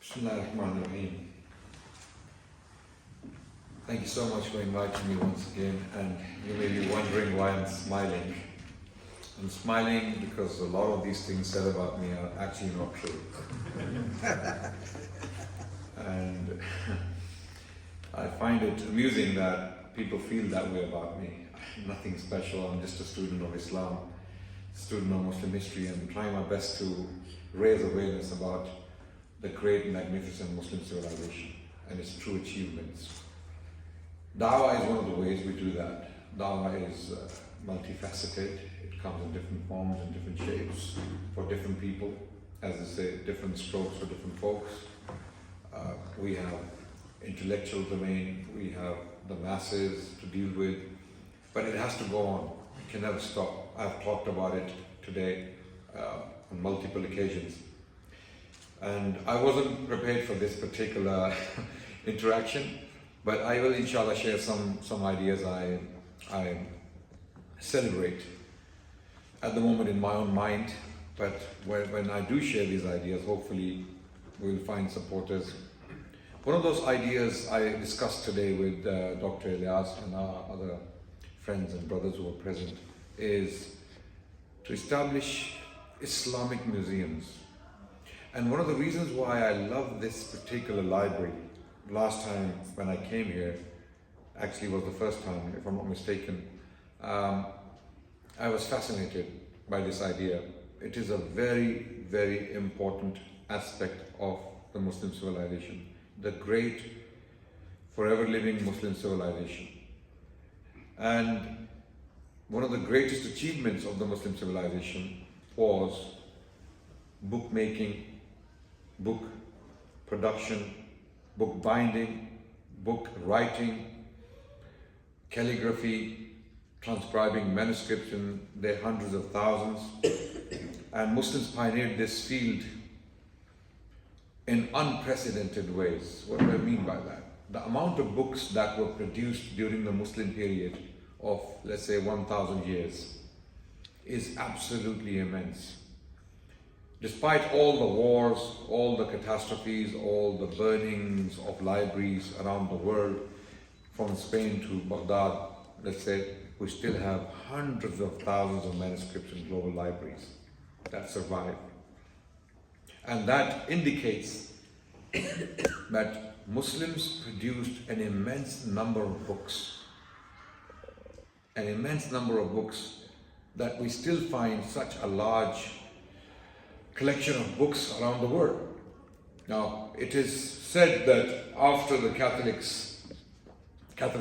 Bismillahirrahmanirrahim. Thank you so much for inviting me once again, and you may be wondering why I'm smiling. I'm smiling because a lot of these things said about me are actually not true. And I find it amusing that people feel that way about me. Nothing special, I'm just a student of Islam, student of Muslim history, and trying my best to raise awareness about the great and magnificent Muslim civilization and its true achievements. Dawah is one of the ways we do that. Dawah is multifaceted. It comes in different forms and different shapes for different people. As I say, different strokes for different folks. We have intellectual domain, we have the masses to deal with, but it has to go on. It can never stop. I've talked about it today on multiple occasions. And I wasn't prepared for this particular interaction, but I will inshallah share some ideas I celebrate at the moment in my own mind, but when I do share these ideas, hopefully we'll find supporters. One of those ideas I discussed today with Dr. Ilyas and our other friends and brothers who were present is to establish Islamic museums. And one of the reasons why I love this particular library, last time when I came here, actually was the first time, if I'm not mistaken, I was fascinated by this idea. It is a very, very important aspect of the Muslim civilization, the great, forever living Muslim civilization. And one of the greatest achievements of the Muslim civilization was bookmaking, book production, book binding, book writing, calligraphy, transcribing manuscripts in their hundreds of thousands. And Muslims pioneered this field in unprecedented ways. What do I mean by that? The amount of books that were produced during the Muslim period of, let's say, 1,000 years is absolutely immense. Despite all the wars, all the catastrophes, all the burnings of libraries around the world, from Spain to Baghdad, let's say, we still have hundreds of thousands of manuscripts in global libraries that survive. And that indicates that Muslims produced an immense number of books. An immense number of books that we still find such a large collection of books around the world. Now, it is said that after the Catholic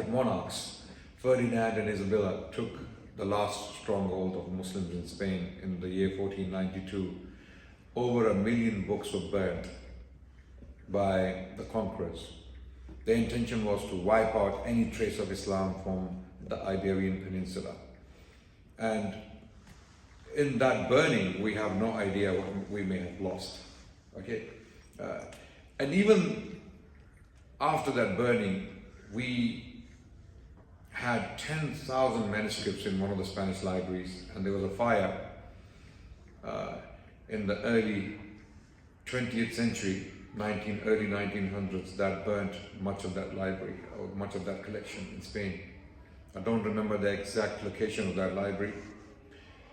monarchs, Ferdinand and Isabella took the last stronghold of Muslims in Spain in the year 1492, over 1 million books were burned by the conquerors. Their intention was to wipe out any trace of Islam from the Iberian Peninsula. And in that burning, we have no idea what we may have lost. Okay, and even after that burning, we had 10,000 manuscripts in one of the Spanish libraries, and there was a fire in the early 20th century, early 1900s, that burnt much of that library, or much of that collection in Spain. I don't remember the exact location of that library.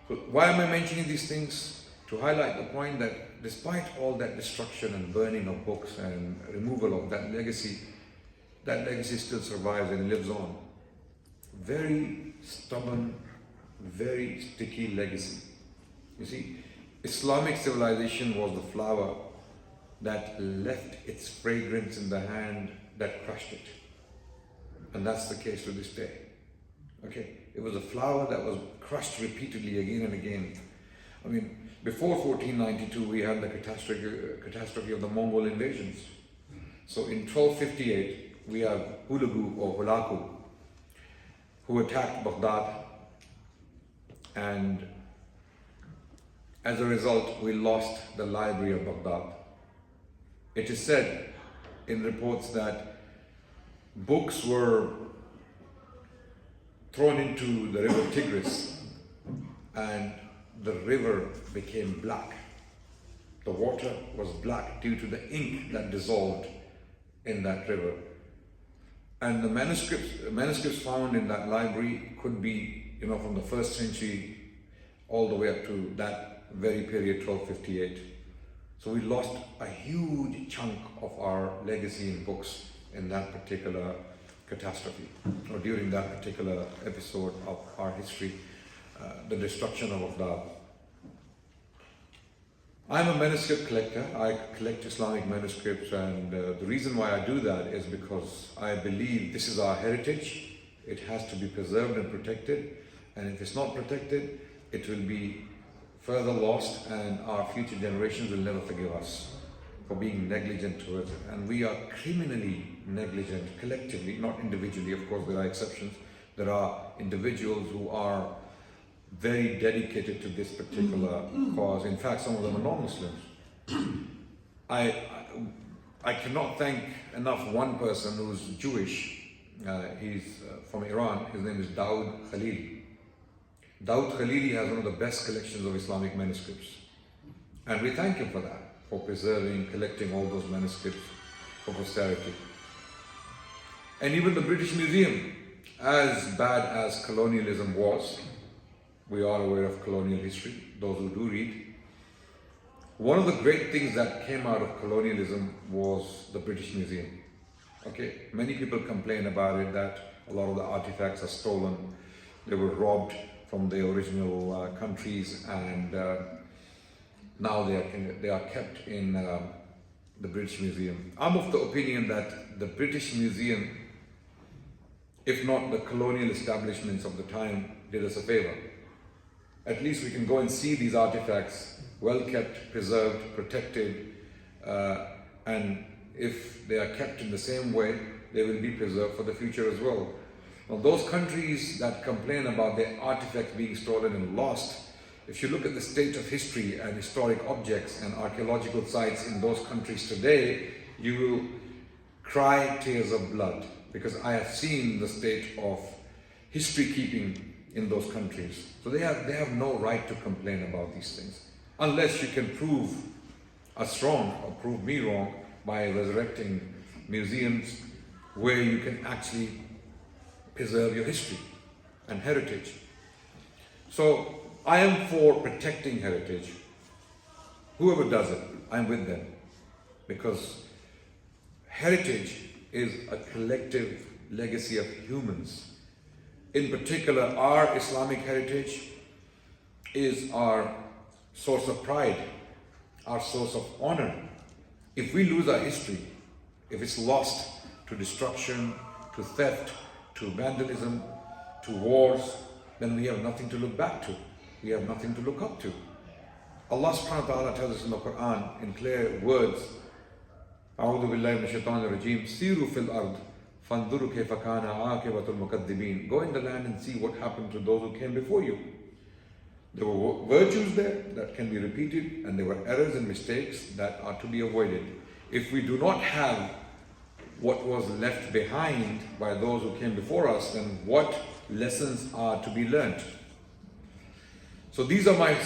So why am I mentioning these things? To highlight the point that despite all that destruction and burning of books and removal of that legacy still survives and lives on. Very stubborn, very sticky legacy. You see, Islamic civilization was the flower that left its fragrance in the hand that crushed it. And that's the case to this day. Okay, it was a flower that was crushed repeatedly again and again. I mean, before 1492, we had the catastrophe of the Mongol invasions. So in 1258, we have Hulagu or Hulaku, who attacked Baghdad, and as a result, we lost the library of Baghdad. It is said in reports that books were thrown into the river Tigris, and the river became black. The water was black due to the ink that dissolved in that river. And the manuscripts found in that library could be, from the 1st century all the way up to that very period, 1258. So we lost a huge chunk of our legacy in books in that particular catastrophe, or during that particular episode of our history, the destruction of Baghdad. I'm a manuscript collector. I collect Islamic manuscripts, and the reason why I do that is because I believe this is our heritage. It has to be preserved and protected, and if it's not protected, it will be further lost, and our future generations will never forgive us for being negligent towards it. And we are criminally negligent collectively, not individually. Of course, there are exceptions. There are individuals who are very dedicated to this particular cause. In fact, some of them are non-Muslims. I cannot thank enough one person who's Jewish. He's from Iran. His name is Dawood Khalili. Dawood Khalili has one of the best collections of Islamic manuscripts. And we thank him for that, for preserving, collecting all those manuscripts for posterity. And even the British Museum, as bad as colonialism was, we are aware of colonial history, those who do read. One of the great things that came out of colonialism was the British Museum. Okay, many people complain about it, that a lot of the artifacts are stolen. They were robbed from the original countries, and now they are kept in the British Museum. I'm of the opinion that the British Museum, if not the colonial establishments of the time, did us a favor. At least we can go and see these artifacts, well kept, preserved, protected, and if they are kept in the same way, they will be preserved for the future as well. Now, those countries that complain about their artifacts being stolen and lost, if you look at the state of history and historic objects and archaeological sites in those countries today, you will cry tears of blood, because I have seen the state of history keeping in those countries. So they have no right to complain about these things, unless you can prove us wrong or prove me wrong by resurrecting museums where you can actually preserve your history and heritage. So I am for protecting heritage. Whoever does it, I'm with them, because heritage is a collective legacy of humans. In particular, our Islamic heritage is our source of pride, our source of honor. If we lose our history, if it's lost to destruction, to theft, to vandalism, to wars, then we have nothing to look back to. We have nothing to look up to. Allah subhanahu wa ta'ala tells us in the Quran in clear words, أعوذ بالله من الشيطان الرجيم سيروا في الأرض فانظروا كيف كان عاقبة المكذبين. Go in the land and see what happened to those who came before you. There were virtues there that can be repeated, and there were errors and mistakes that are to be avoided. If we do not have what was left behind by those who came before us, then what lessons are to be learnt? So these are my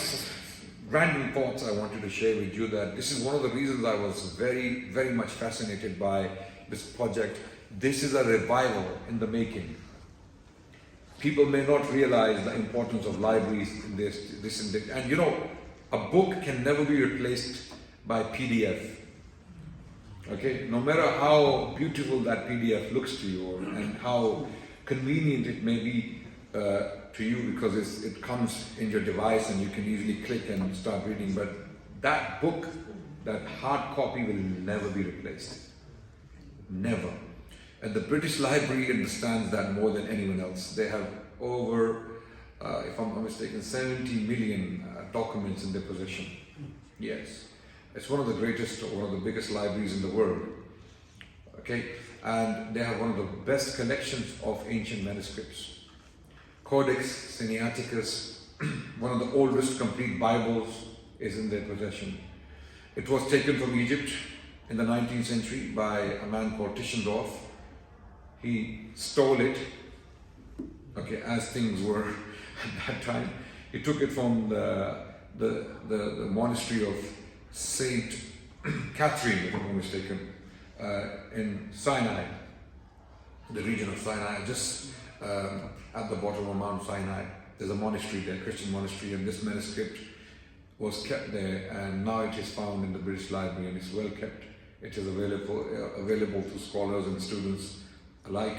random thoughts I wanted to share with you, that this is one of the reasons I was very, very much fascinated by this project. This is a revival in the making. People may not realize the importance of libraries in this and that. And a book can never be replaced by PDF. Okay, no matter how beautiful that PDF looks to you, and how convenient it may be to you, because it comes in your device and you can easily click and start reading, but that book, that hard copy, will never be replaced. Never. And the British Library understands that more than anyone else. They have over, if I'm not mistaken, 70 million documents in their possession. Yes. It's one of the greatest, or one of the biggest libraries in the world. Okay? And they have one of the best collections of ancient manuscripts. Codex Sinaiticus, one of the oldest complete Bibles, is in their possession. It was taken from Egypt in the 19th century by a man called Tischendorf. He stole it, okay, as things were at that time. He took it from the monastery of Saint Catherine, if I'm not mistaken, in Sinai, the region of Sinai, just at the bottom of Mount Sinai. There's a monastery there, Christian monastery, and this manuscript was kept there, and now it is found in the British Library and it's well kept. It is available to scholars and students alike.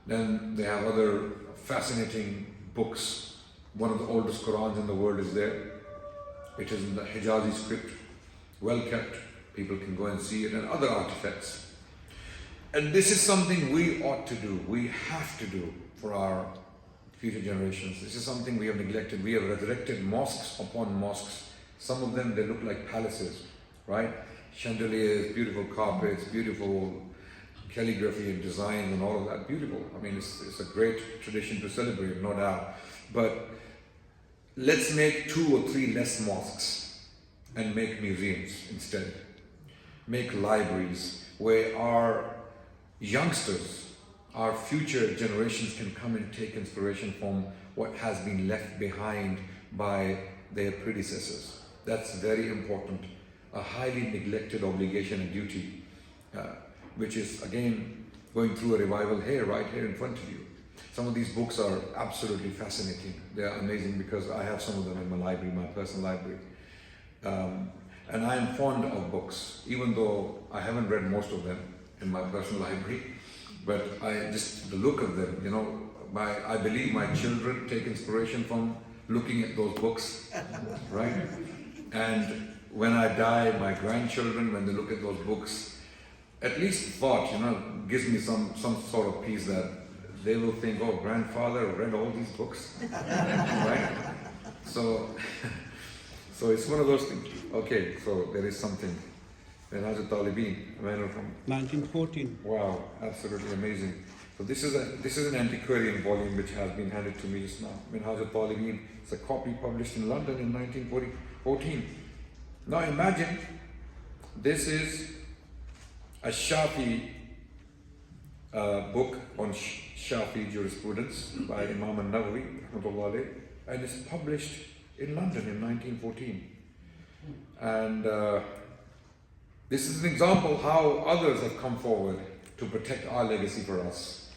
Then they have other fascinating books. One of the oldest Qurans in the world is there. It is in the Hijazi script, well kept. People can go and see it, and other artifacts. And this is something we ought to do. We have to do for our future generations. This is something we have neglected. We have resurrected mosques upon mosques. Some of them, they look like palaces, right? Chandeliers, beautiful carpets, beautiful calligraphy and design and all of that. Beautiful. I mean, it's a great tradition to celebrate, no doubt. But let's make 2 or 3 less mosques and make museums instead. Make libraries where our youngsters, our future generations can come and take inspiration from what has been left behind by their predecessors. That's very important. A highly neglected obligation and duty, which is again going through a revival here, right here in front of you. Some of these books are absolutely fascinating. They are amazing because I have some of them in my library, my personal library. And I am fond of books, even though I haven't read most of them in my personal library. But the look of them, you know, I believe my children take inspiration from looking at those books, right? And when I die, my grandchildren, when they look at those books, at least thought, you know, gives me some sort of peace that they will think, oh, grandfather read all these books, right? So it's one of those things. Okay, so there is something. Minhaj al-Talibin, a manner from 1914. Wow, absolutely amazing. So this is an antiquarian volume which has been handed to me just now. Minhaj al-Talibin. It's a copy published in London in 1914. Now imagine, this is a Shafi book on Shafi jurisprudence by Imam al-Nawawi, rahmatullah alayh, and it's published in London in 1914. And this is an example how others have come forward to protect our legacy for us.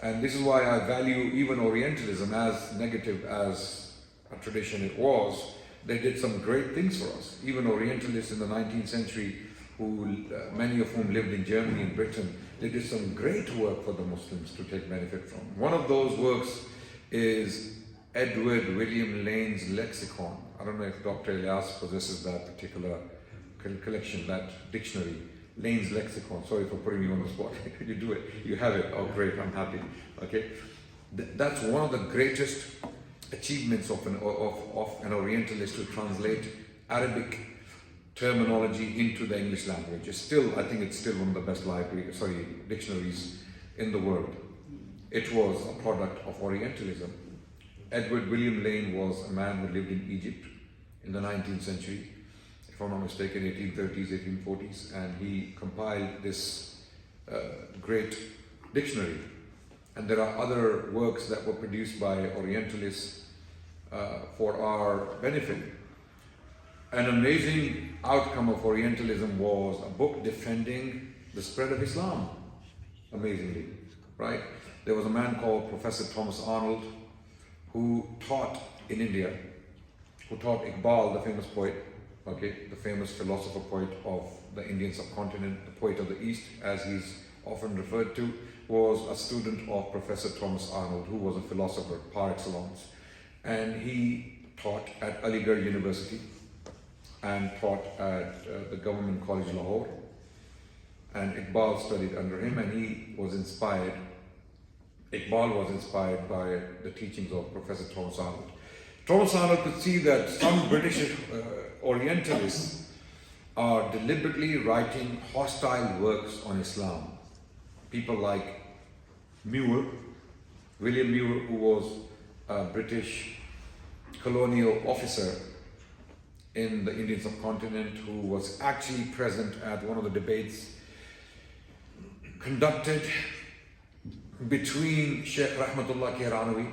And this is why I value even Orientalism, as negative as a tradition it was. They did some great things for us. Even Orientalists in the 19th century, many of whom lived in Germany and Britain, they did some great work for the Muslims to take benefit from. One of those works is Edward William Lane's Lexicon. I don't know if Dr. Ilyas possesses that particular collection, that dictionary, Lane's Lexicon. Sorry for putting you on the spot. You do it. You have it. Oh, great. I'm happy. Okay. That's one of the greatest achievements of an Orientalist, to translate Arabic terminology into the English language. I think it's still one of the best dictionaries in the world. It was a product of Orientalism. Edward William Lane was a man who lived in Egypt in the 19th century, if I'm not mistaken, 1830s, 1840s, and he compiled this great dictionary. And there are other works that were produced by Orientalists for our benefit. An amazing outcome of Orientalism was a book defending the spread of Islam, amazingly, right? There was a man called Professor Thomas Arnold who taught in India, who taught Iqbal, the famous poet, the famous philosopher poet of the Indian subcontinent, the poet of the East, as he's often referred to, was a student of Professor Thomas Arnold, who was a philosopher par excellence. And he taught at Aligarh University and taught at the Government College Lahore. And Iqbal studied under him, and Iqbal was inspired by the teachings of Professor Thomas Arnold. Thomas Arnold could see that some British Orientalists are deliberately writing hostile works on Islam. People like William Muir, who was a British colonial officer in the Indian subcontinent, who was actually present at one of the debates conducted between Sheikh Rahmatullah Kihranawi,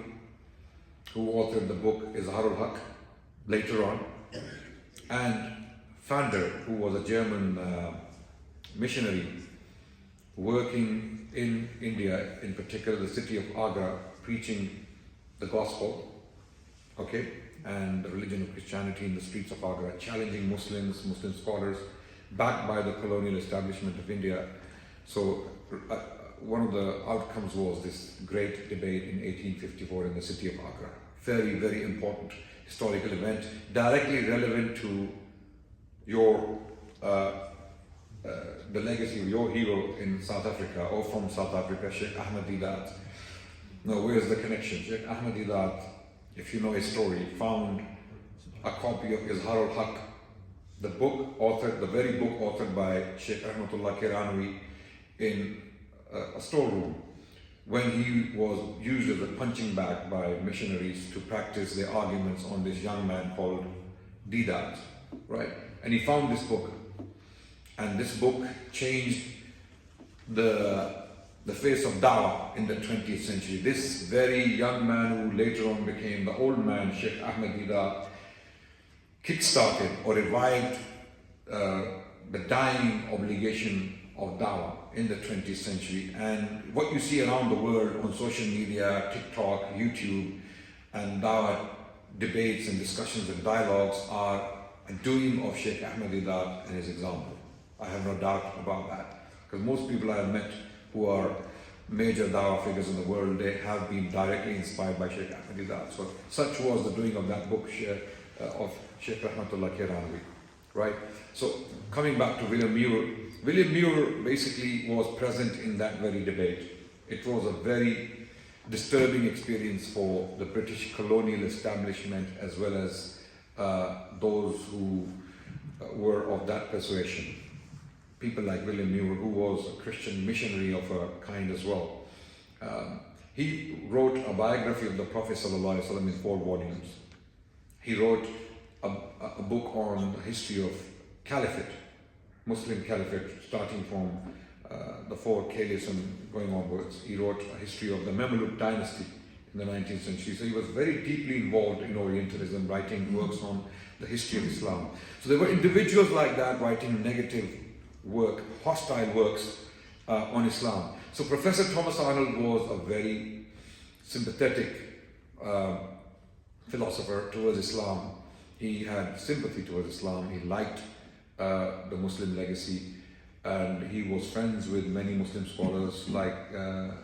who authored the book Izharul Haq later on, and founder, who was a German missionary working in India, in particular the city of Agra, preaching the gospel, okay, and the religion of Christianity in the streets of Agra, challenging Muslims, Muslim scholars, backed by the colonial establishment of India. So one of the outcomes was this great debate in 1854 in the city of Agra. Very, very important historical event, directly relevant to your the legacy of your hero in South Africa, or from South Africa, Sheikh Ahmed Deedat. Now, where's the connection? Sheikh Ahmed Deedat, if you know his story, found a copy of Izhar al-Haq, the book authored, the very book authored by Sheikh Rahmatullah Kiranwi, in a storeroom when he was used as a punching bag by missionaries to practice their arguments on this young man called Deedat, right? And he found this book, and this book changed the face of Dawah in the 20th century. This very young man who later on became the old man, Sheikh Ahmed Deedat, kick-started or revived the dying obligation of Dawah in the 20th century. And what you see around the world on social media, TikTok, YouTube, and Dawah debates and discussions and dialogues are a doing of Sheikh Ahmed Deedat and his example. I have no doubt about that. Because most people I have met who are major Dawah figures in the world, they have been directly inspired by Sheikh Ahmed Deedat. So such was the doing of that book of Sheikh Rahmatullah Kiranwi, right? So coming back to William Muir basically was present in that very debate. It was a very disturbing experience for the British colonial establishment, as well as those who were of that persuasion. People like William Muir, who was a Christian missionary of a kind as well. He wrote a biography of the Prophet ﷺ in 4 volumes. He wrote a book on the history of caliphate, Muslim caliphate, starting from the 4 caliphs and going onwards. He wrote a history of the Mamluk dynasty in the 19th century. So he was very deeply involved in Orientalism, writing works on the history of Islam. So there were individuals like that writing negative work, hostile works on Islam. So Professor Thomas Arnold was a very sympathetic philosopher towards Islam. He had sympathy towards Islam. He liked the Muslim legacy, and he was friends with many Muslim scholars like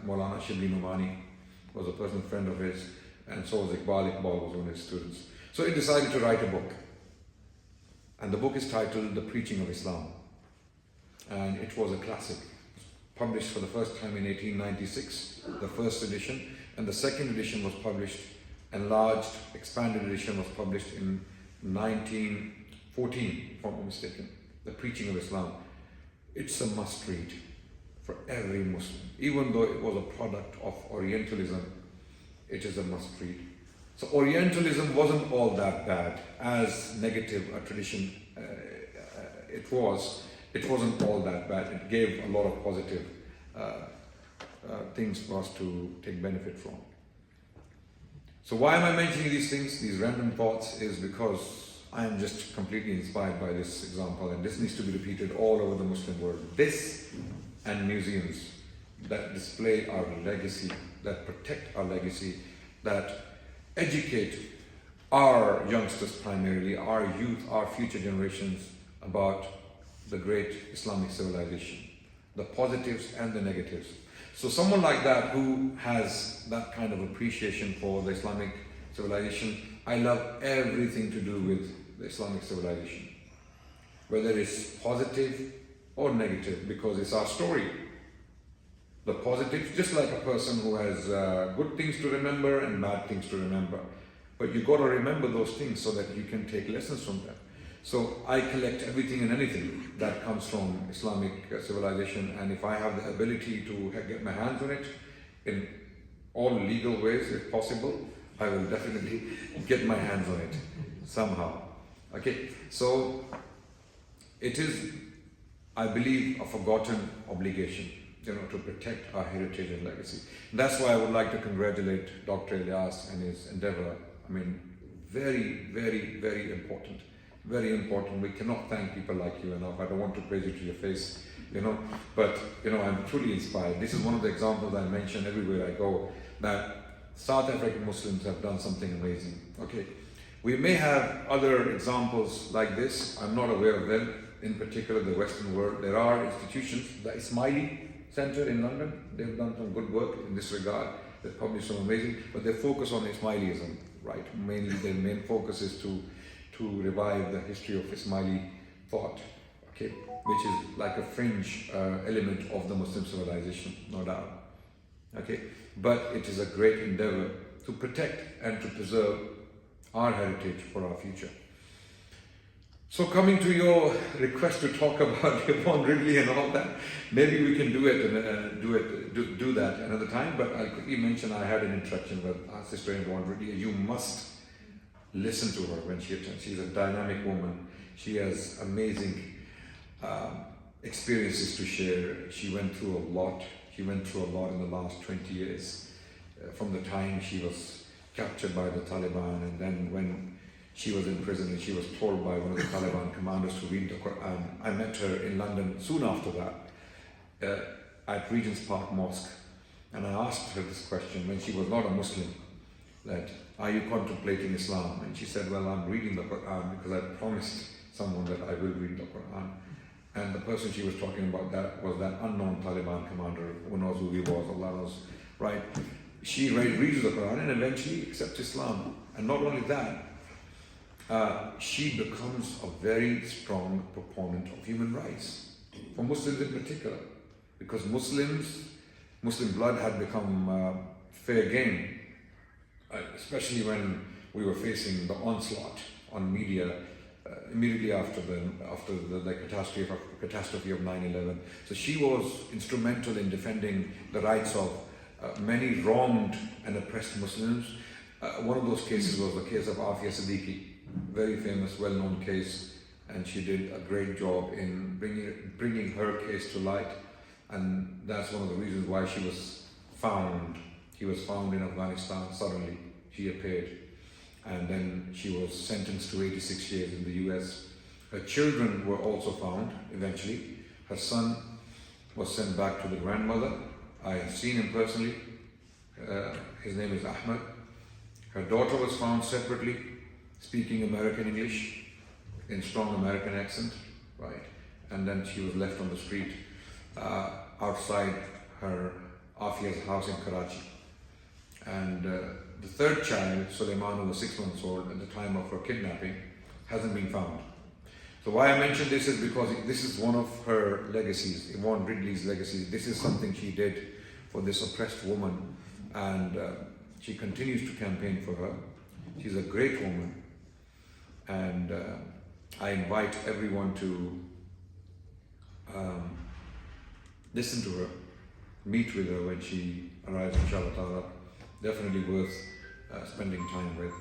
Maulana Shibli Numani was a personal friend of his, and so was Iqbal was one of his students. So he decided to write a book, and the book is titled The Preaching of Islam, and it was a classic, published for the first time in 1896, the first edition, and the second edition was published, enlarged, expanded edition was published in 1914, if I'm not mistaken. The Preaching of Islam. It's a must read for every Muslim. Even though it was a product of Orientalism, it is a must read. So Orientalism wasn't all that bad, as negative a tradition it was. It wasn't all that bad. It gave a lot of positive things for us to take benefit from. So why am I mentioning these things, these random thoughts, is because I am just completely inspired by this example, and this needs to be repeated all over the Muslim world. This and museums that display our legacy, that protect our legacy, that educate our youngsters primarily, our youth, our future generations about the great Islamic civilization, the positives and the negatives. So someone like that who has that kind of appreciation for the Islamic civilization, I love everything to do with the Islamic civilization, whether it's positive or negative, because it's our story. The positive, just like a person who has good things to remember and bad things to remember. But you got to remember those things so that you can take lessons from them. So I collect everything and anything that comes from Islamic civilization, and if I have the ability to get my hands on it in all legal ways, if possible, I will definitely get my hands on it somehow. Okay, so it is, I believe, a forgotten obligation, to protect our heritage and legacy. And that's why I would like to congratulate Dr. Ilyas and his endeavor. I mean, very, very, very important. Very important. We cannot thank people like you enough. I don't want to praise you to your face, but I'm truly inspired. This is one of the examples I mention everywhere I go, that South African Muslims have done something amazing. Okay, we may have other examples like this. I'm not aware of them. In particular, the Western world, there are institutions. The Ismaili Center in London, they've done some good work in this regard. They've published some amazing, but they focus on Ismailism, right? Mainly, their main focus is to revive the history of Ismaili thought, okay, which is like a fringe element of the Muslim civilization, no doubt. Okay, but it is a great endeavor to protect and to preserve our heritage for our future. So coming to your request to talk about Yvonne Ridley and all that, maybe we can do that another time. But I'll quickly mention I had an interaction with our sister Yvonne Ridley. You must listen to her when she attends. She's a dynamic woman. She has amazing experiences to share. She went through a lot. She went through a lot in the last 20 years, from the time she was captured by the Taliban, and then when she was in prison and she was told by one of the Taliban commanders to read the Quran. I met her in London soon after that at Regent's Park Mosque, and I asked her this question when she was not a Muslim, that, are you contemplating Islam? And she said, well, I'm reading the Quran because I promised someone that I will read the Quran. And the person she was talking about that was that unknown Taliban commander, who knows who he was, Allah knows, right? She reads the Quran and eventually accepts Islam. And not only that, she becomes a very strong proponent of human rights, for Muslims in particular, because Muslim blood had become fair game, especially when we were facing the onslaught on media immediately after the catastrophe of 9/11. So she was instrumental in defending the rights of many wronged and oppressed Muslims. One of those cases was the case of Afia Siddiqui. Very famous, well-known case, and she did a great job in bringing her case to light, and that's one of the reasons why she was found. He was found in Afghanistan. Suddenly she appeared, and then she was sentenced to 86 years in the US. Her children were also found eventually. Her son was sent back to the grandmother. I have seen him personally. His name is Ahmed. Her daughter was found separately, speaking American English in strong American accent, right? And then she was left on the street outside her Afia's house in Karachi. And the third child, Suleiman, who was 6 months old at the time of her kidnapping, hasn't been found. So why I mention this is because this is one of her legacies, Yvonne Ridley's legacies. This is something she did for this oppressed woman, and she continues to campaign for her. She's a great woman. And I invite everyone to listen to her, meet with her when she arrives, inshallah ta'ala. Definitely worth spending time with.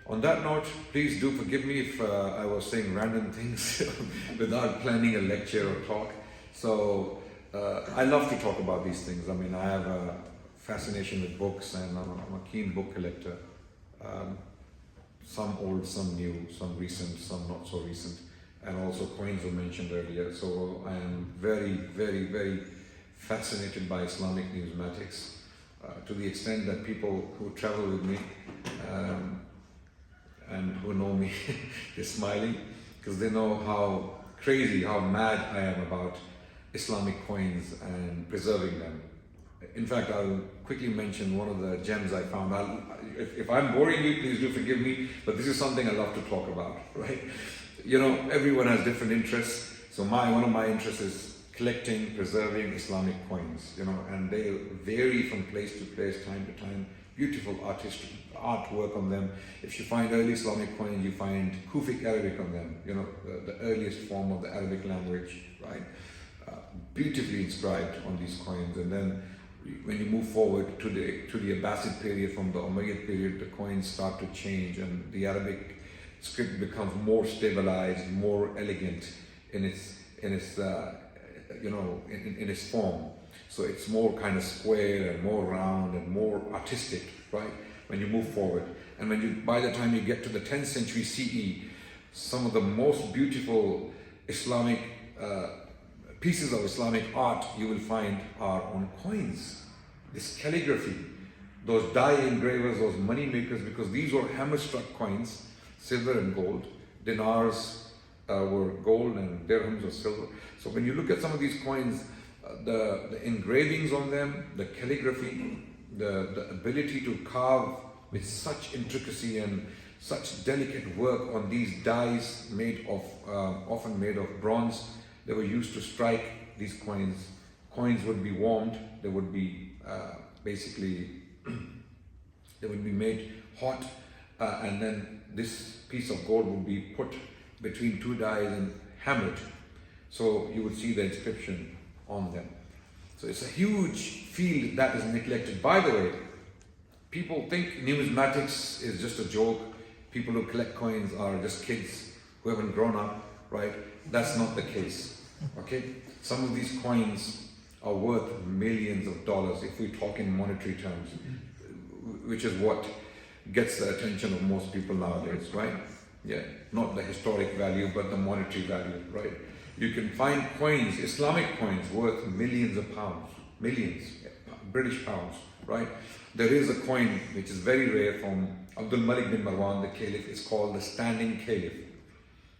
On that note, please do forgive me if I was saying random things without planning a lecture or talk. So I love to talk about these things. I mean, I have a fascination with books, and I'm a keen book collector. Some old, some new, some recent, some not so recent, and also coins were mentioned earlier. So I am very, very, very fascinated by Islamic numismatics, to the extent that people who travel with me and who know me, they're smiling because they know how crazy, how mad I am about Islamic coins and preserving them. In fact, I'll quickly mention one of the gems I found. If I'm boring you, please do forgive me, but this is something I love to talk about, right? Everyone has different interests. So one of my interests is collecting, preserving Islamic coins, and they vary from place to place, time to time. Beautiful artwork on them. If you find early Islamic coins, you find Kufic Arabic on them, the earliest form of the Arabic language, right? Beautifully inscribed on these coins. And then when you move forward to the Abbasid period, from the Umayyad period, the coins start to change, and the Arabic script becomes more stabilized, more elegant in its form. So it's more kind of square and more round and more artistic, right? When you move forward, and by the time you get to the 10th century CE, some of the most beautiful Islamic pieces of Islamic art you will find are on coins. This calligraphy, those die engravers, those money makers, because these were hammer-struck coins, silver and gold. Dinars were gold and dirhams were silver. So when you look at some of these coins, the engravings on them, the calligraphy, the ability to carve with such intricacy and such delicate work on these dies made of, often made of bronze, they were used to strike these coins. Coins would be warmed, they would be basically, they would be made hot, and then this piece of gold would be put between two dies and hammered. So you would see the inscription on them. So it's a huge field that is neglected. By the way, people think numismatics is just a joke. People who collect coins are just kids who haven't grown up, right? That's not the case, okay? Some of these coins are worth millions of dollars if we talk in monetary terms, which is what gets the attention of most people nowadays, right? Yeah, not the historic value, but the monetary value, right? You can find coins, Islamic coins, worth millions of pounds, millions, British pounds, right? There is a coin which is very rare from Abdul Malik bin Marwan, the Caliph. It's called the Standing Caliph.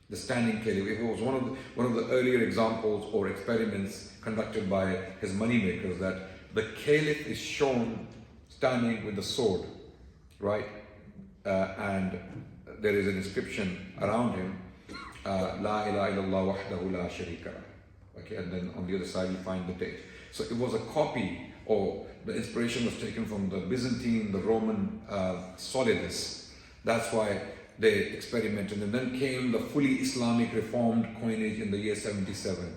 The Standing Caliph. It was one of the earlier examples or experiments conducted by his moneymakers, that the Caliph is shown standing with the sword, right? And there is an inscription around him, La ilaha illallah wahdahu la sharika lah. Okay, and then on the other side you find the date. So it was a copy, or the inspiration was taken from the Byzantine, the Roman solidus. That's why they experimented. And then came the fully Islamic reformed coinage in the year 77.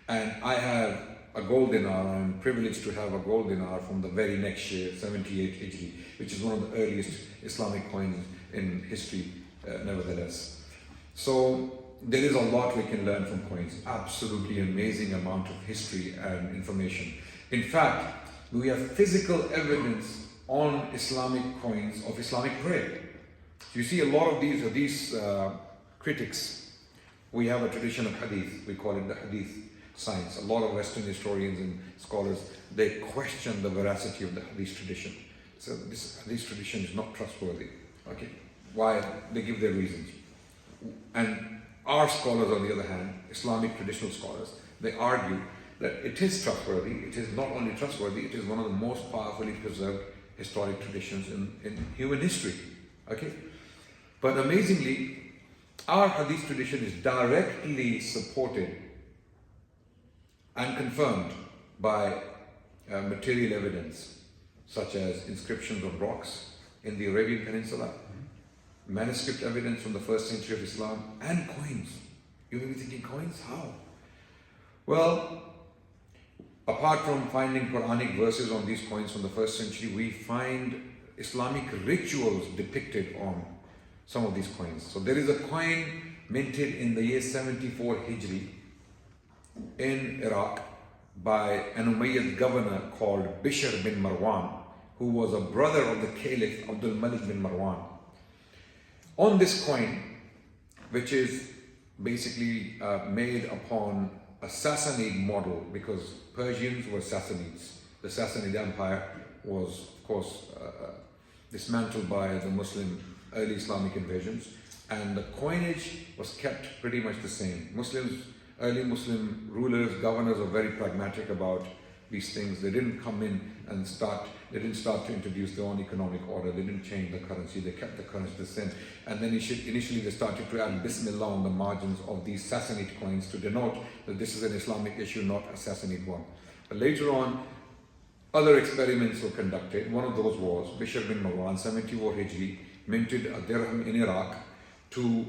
And I have a gold dinar. I'm privileged to have a gold dinar from the very next year, 78 Hijri, which is one of the earliest Islamic coins in history, nevertheless. So there is a lot we can learn from coins. Absolutely amazing amount of history and information. In fact, we have physical evidence on Islamic coins of Islamic prayer. You see a lot of these critics. We have a tradition of hadith. We call it the hadith science. A lot of Western historians and scholars, they question the veracity of the hadith tradition. So this hadith tradition is not trustworthy. Okay, why? They give their reasons. And our scholars, on the other hand, Islamic traditional scholars, they argue that it is trustworthy. It is not only trustworthy, it is one of the most powerfully preserved historic traditions in human history. Okay? But amazingly, our hadith tradition is directly supported and confirmed by material evidence, such as inscriptions on rocks in the Arabian Peninsula, manuscript evidence from the 1st century of Islam, and coins. You may be thinking, coins? How? Well, apart from finding Quranic verses on these coins from the 1st century, we find Islamic rituals depicted on some of these coins. So there is a coin minted in the year 74 Hijri in Iraq by an Umayyad governor called Bishr bin Marwan, who was a brother of the Caliph Abdul Malik bin Marwan. On this coin, which is basically made upon a Sassanid model, because Persians were Sassanids. The Sassanid Empire was, of course, dismantled by the early Islamic invasions, and the coinage was kept pretty much the same. Early Muslim rulers, governors were very pragmatic about these things. They didn't come in and they didn't start to introduce their own economic order. They didn't change the currency. They kept the currency the same. And then initially they started to add Bismillah on the margins of these Sassanid coins to denote that this is an Islamic issue, not a Sassanid one. But later on, other experiments were conducted. One of those was Bishr bin Marwan, 74 Hijri, minted a dirham in Iraq to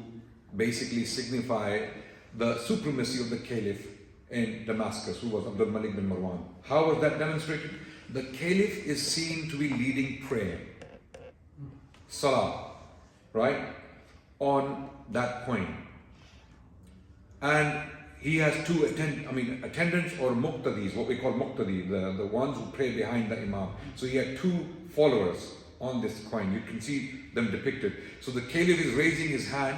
basically signify the supremacy of the Caliph in Damascus, who was Abdul Malik bin Marwan. How was that demonstrated? The Caliph is seen to be leading prayer, salah, right, on that coin. And he has two attendants or muqtadis, what we call muqtadi, the ones who pray behind the imam. So he had two followers on this coin. You can see them depicted. So the Caliph is raising his hand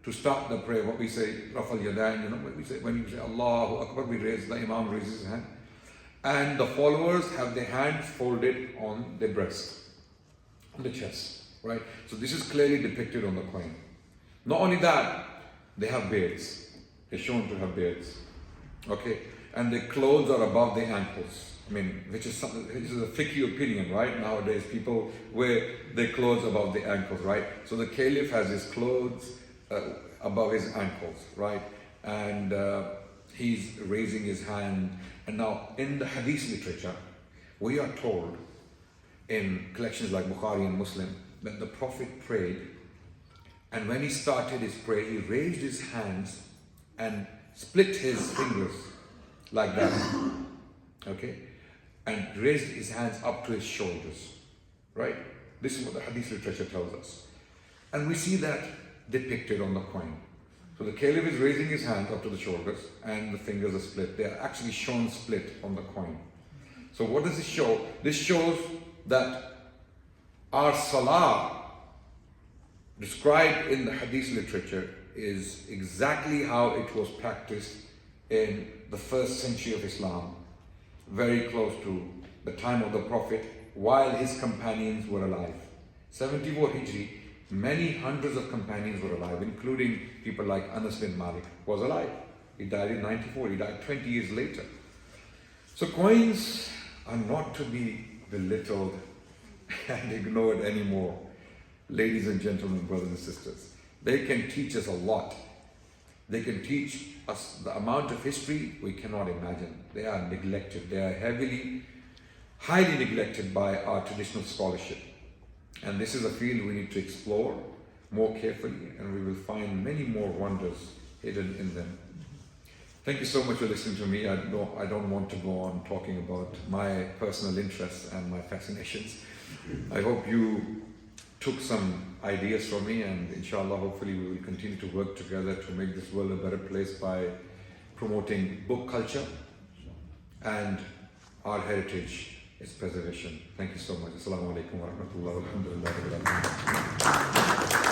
to start the prayer, what we say, Rafal Yadain, when you say Allahu Akbar, we raise, the Imam raises his hand. And the followers have their hands folded on their breast, on the chest, right? So this is clearly depicted on the coin. Not only that, they have beards. They're shown to have beards, okay? And their clothes are above their ankles. I mean, which is a fiqh opinion, right? Nowadays, people wear their clothes above the ankles, right? So the caliph has his clothes above his ankles, right? And he's raising his hand. And now, in the hadith literature, we are told in collections like Bukhari and Muslim that the Prophet prayed, and when he started his prayer, he raised his hands and split his fingers like that, okay? And raised his hands up to his shoulders, right? This is what the hadith literature tells us. And we see that depicted on the coin. So the caliph is raising his hands up to the shoulders and the fingers are split. They are actually shown split on the coin. So what does this show? This shows that our salah described in the hadith literature is exactly how it was practiced in the first century of Islam, very close to the time of the Prophet, while his companions were alive. 74 Hijri, many hundreds of companions were alive, including people like Anas bin Malik was alive. He died in 94, he died 20 years later. So coins are not to be belittled and ignored anymore. Ladies and gentlemen, brothers and sisters, they can teach us a lot. They can teach us the amount of history we cannot imagine. They are neglected. They are highly neglected by our traditional scholarship. And this is a field we need to explore more carefully, and we will find many more wonders hidden in them. Thank you so much for listening to me. I don't want to go on talking about my personal interests and my fascinations. I hope you took some ideas from me, and inshallah, hopefully we will continue to work together to make this world a better place by promoting book culture and our heritage, its preservation. Thank you so much. Assalamu alaikum wa rahmatullahi wa barakatuh.